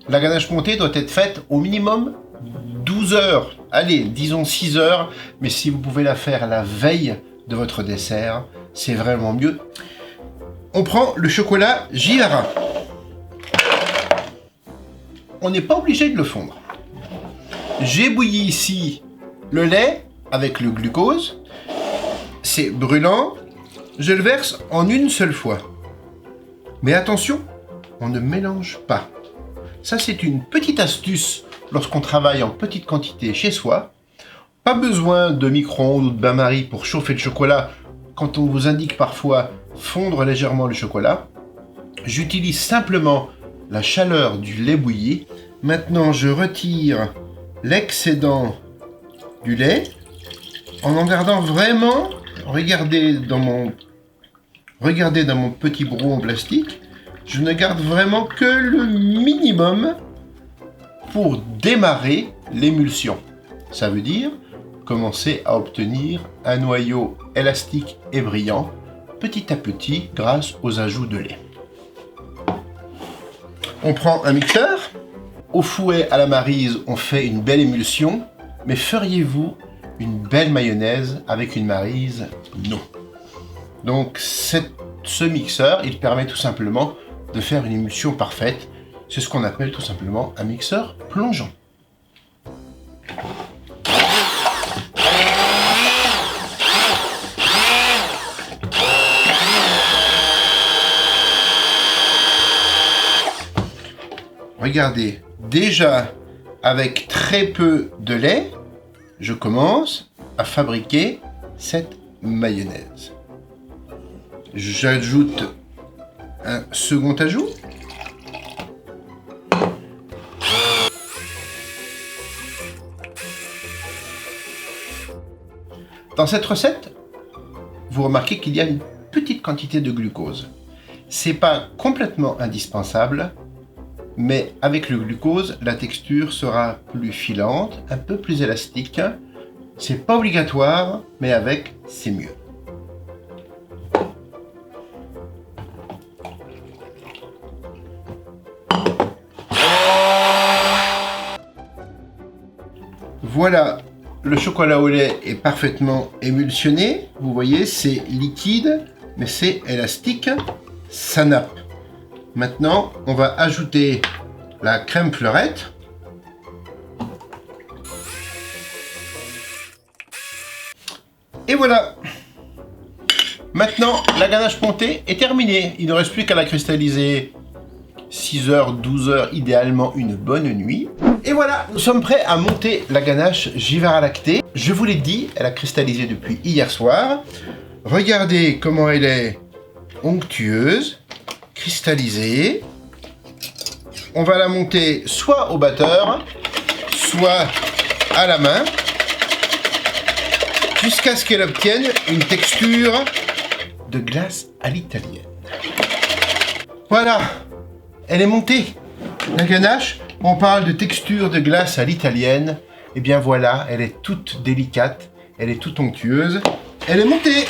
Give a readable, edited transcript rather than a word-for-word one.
La ganache montée doit être faite au minimum 12 heures. Allez, disons 6 heures, mais si vous pouvez la faire la veille de votre dessert, c'est vraiment mieux. On prend le chocolat Givara. On n'est pas obligé de le fondre. J'ai bouilli ici le lait avec le glucose. C'est brûlant. Je le verse en une seule fois. Mais attention, on ne mélange pas. Ça, c'est une petite astuce lorsqu'on travaille en petite quantité chez soi. Pas besoin de micro-ondes ou de bain-marie pour chauffer le chocolat quand on vous indique parfois fondre légèrement le chocolat. J'utilise simplement la chaleur du lait bouilli. Maintenant, je retire l'excédent du lait en gardant vraiment, regardez dans mon petit brouon plastique, je ne garde vraiment que le minimum pour démarrer l'émulsion. Ça veut dire commencer à obtenir un noyau élastique et brillant petit à petit grâce aux ajouts de lait. On prend un mixeur. Au fouet à la maryse, on fait une belle émulsion, mais feriez-vous une belle mayonnaise avec une maryse? Non. Donc ce mixeur, il permet tout simplement de faire une émulsion parfaite. C'est ce qu'on appelle tout simplement un mixeur plongeant. Regardez, déjà avec très peu de lait, je commence à fabriquer cette mayonnaise. J'ajoute un second ajout. Dans cette recette, vous remarquez qu'il y a une petite quantité de glucose. C'est pas complètement indispensable, mais avec le glucose, la texture sera plus filante, un peu plus élastique. C'est pas obligatoire, mais avec, c'est mieux. Voilà, le chocolat au lait est parfaitement émulsionné. Vous voyez, c'est liquide, mais c'est élastique. Ça nappe. Maintenant, on va ajouter la crème fleurette. Et voilà. Maintenant, la ganache montée est terminée. Il ne reste plus qu'à la cristalliser 6 heures, 12 heures, idéalement une bonne nuit. Et voilà, nous sommes prêts à monter la ganache Givara Lactée. Je vous l'ai dit, elle a cristallisé depuis hier soir. Regardez comment elle est onctueuse, cristallisée. On va la monter soit au batteur, soit à la main, jusqu'à ce qu'elle obtienne une texture de glace à l'italienne. Voilà, elle est montée. La ganache, on parle de texture de glace à l'italienne. Et bien voilà, elle est toute délicate, elle est toute onctueuse. Elle est montée.